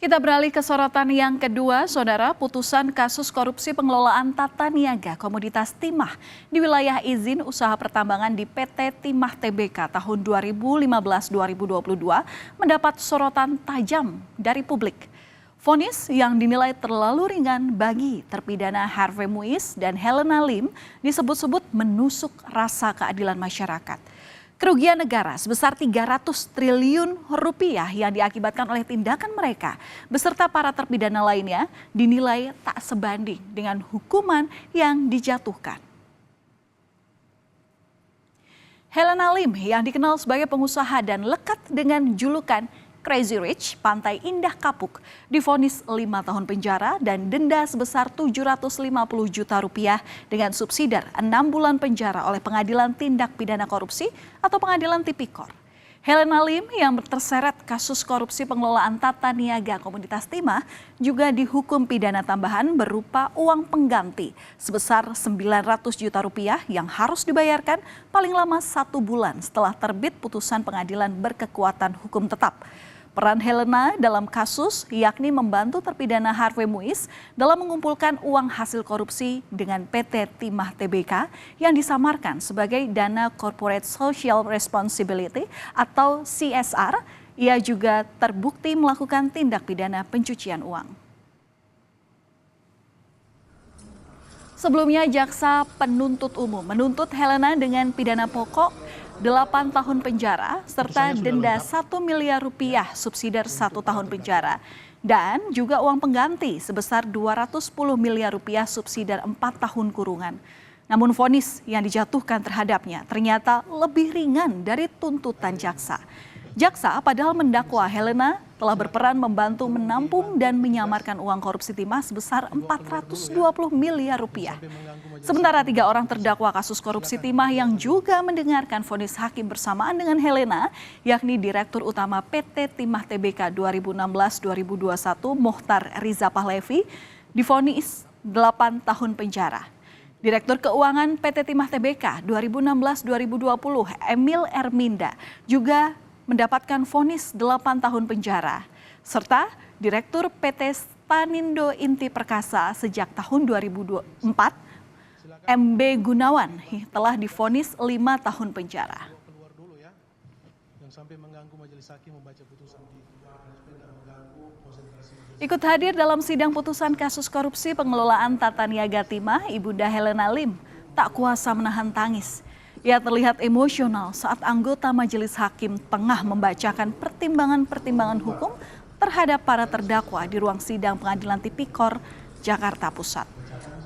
Kita beralih ke sorotan yang kedua, Saudara. Putusan kasus korupsi pengelolaan tata niaga komoditas timah di wilayah izin usaha pertambangan di PT Timah Tbk tahun 2015-2022 mendapat sorotan tajam dari publik. Vonis yang dinilai terlalu ringan bagi terpidana Harvey Muiz dan Helena Lim disebut-sebut menusuk rasa keadilan masyarakat. Kerugian negara sebesar 300 triliun rupiah yang diakibatkan oleh tindakan mereka beserta para terpidana lainnya dinilai tak sebanding dengan hukuman yang dijatuhkan. Helena Lim yang dikenal sebagai pengusaha dan lekat dengan julukan Crazy Rich Pantai Indah Kapuk divonis 5 tahun penjara dan denda sebesar 750 juta rupiah dengan subsidiar 6 bulan penjara oleh Pengadilan Tindak Pidana Korupsi atau Pengadilan Tipikor. Helena Lim yang terseret kasus korupsi pengelolaan tata niaga komoditas timah juga dihukum pidana tambahan berupa uang pengganti sebesar 900 juta rupiah yang harus dibayarkan paling lama 1 bulan setelah terbit putusan pengadilan berkekuatan hukum tetap. Peran Helena dalam kasus yakni membantu terpidana Harvey Muiz dalam mengumpulkan uang hasil korupsi dengan PT Timah Tbk yang disamarkan sebagai dana Corporate Social Responsibility atau CSR. Ia juga terbukti melakukan tindak pidana pencucian uang. Sebelumnya jaksa penuntut umum menuntut Helena dengan pidana pokok 8 tahun penjara serta denda 1 miliar rupiah subsidiar 1 tahun penjara dan juga uang pengganti sebesar 210 miliar rupiah subsidiar 4 tahun kurungan. Namun vonis yang dijatuhkan terhadapnya ternyata lebih ringan dari tuntutan jaksa. Jaksa padahal mendakwa Helena telah berperan membantu menampung dan menyamarkan uang korupsi timah sebesar 420 miliar rupiah. Sementara 3 orang terdakwa kasus korupsi timah yang juga mendengarkan vonis hakim bersamaan dengan Helena, yakni Direktur Utama PT Timah Tbk 2016-2021 Mohtar Riza Pahlevi, divonis 8 tahun penjara. Direktur Keuangan PT Timah Tbk 2016-2020 Emil Erminda juga mendapatkan vonis 8 tahun penjara, serta Direktur PT Stanindo Inti Perkasa sejak tahun 2004, MB Gunawan telah divonis 5 tahun penjara. Ikut hadir dalam sidang putusan kasus korupsi pengelolaan tata niaga timah, Ibunda Helena Lim tak kuasa menahan tangis. Ia terlihat emosional saat anggota majelis hakim tengah membacakan pertimbangan-pertimbangan hukum terhadap para terdakwa di ruang sidang Pengadilan Tipikor, Jakarta Pusat.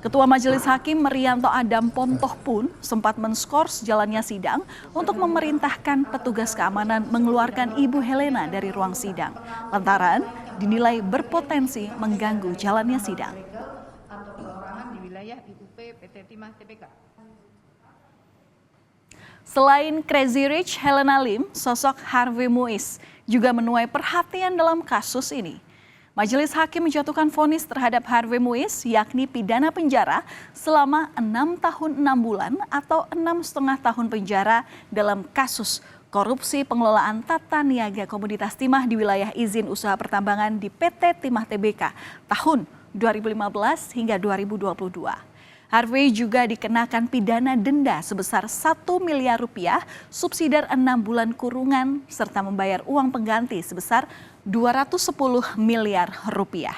Ketua Majelis Hakim Merianto Adam Pontoh pun sempat menskors jalannya sidang untuk memerintahkan petugas keamanan mengeluarkan Ibu Helena dari ruang sidang, lantaran dinilai berpotensi mengganggu jalannya sidang. Selain Crazy Rich Helena Lim, sosok Harvey Muiz juga menuai perhatian dalam kasus ini. Majelis Hakim menjatuhkan vonis terhadap Harvey Muiz yakni pidana penjara selama 6 tahun 6 bulan atau 6,5 tahun penjara dalam kasus korupsi pengelolaan tata niaga komoditas timah di wilayah izin usaha pertambangan di PT Timah Tbk tahun 2015 hingga 2022. Harvey juga dikenakan pidana denda sebesar 1 miliar rupiah, subsidiar 6 bulan kurungan, serta membayar uang pengganti sebesar 210 miliar rupiah.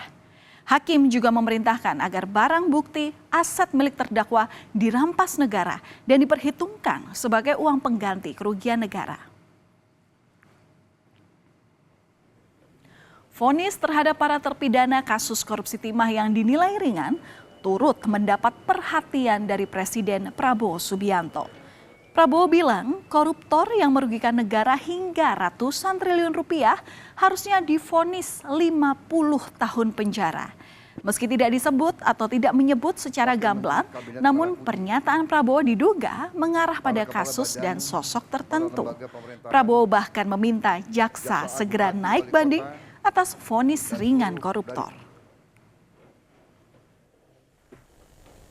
Hakim juga memerintahkan agar barang bukti aset milik terdakwa dirampas negara dan diperhitungkan sebagai uang pengganti kerugian negara. Vonis terhadap para terpidana kasus korupsi timah yang dinilai ringan turut mendapat perhatian dari Presiden Prabowo Subianto. Prabowo bilang koruptor yang merugikan negara hingga ratusan triliun rupiah harusnya divonis 50 tahun penjara. Meski tidak disebut atau tidak menyebut secara gamblang, namun pernyataan Prabowo diduga mengarah pada kasus dan sosok tertentu. Prabowo bahkan meminta jaksa segera naik banding atas vonis ringan koruptor.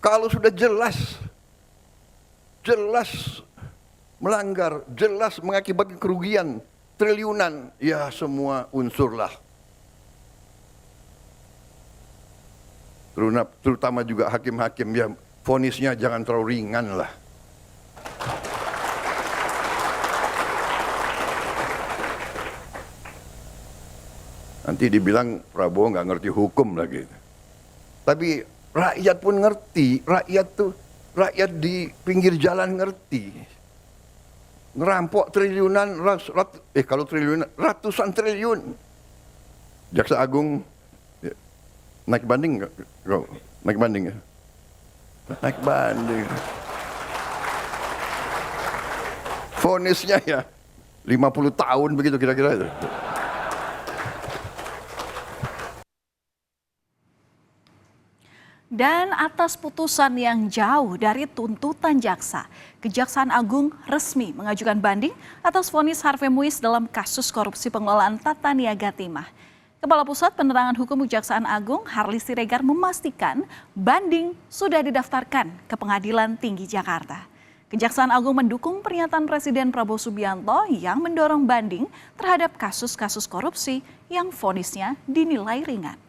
Kalau sudah jelas melanggar, jelas mengakibatkan kerugian triliunan, ya semua unsurlah. terutama juga hakim-hakim ya, vonisnya jangan terlalu ringan lah. Nanti dibilang Prabowo nggak ngerti hukum lagi. Tapi rakyat pun ngerti, rakyat di pinggir jalan ngerti. Ngerampok triliunan, kalau triliunan, ratusan triliun. Jaksa Agung naik banding nggak? Naik banding ya? Naik banding. Vonisnya ya 50 tahun begitu kira-kira. Dan atas putusan yang jauh dari tuntutan jaksa, Kejaksaan Agung resmi mengajukan banding atas vonis Harvey Muiz dalam kasus korupsi pengelolaan tata niaga timah. Kepala Pusat Penerangan Hukum Kejaksaan Agung, Harli Siregar, memastikan banding sudah didaftarkan ke Pengadilan Tinggi Jakarta. Kejaksaan Agung mendukung pernyataan Presiden Prabowo Subianto yang mendorong banding terhadap kasus-kasus korupsi yang vonisnya dinilai ringan.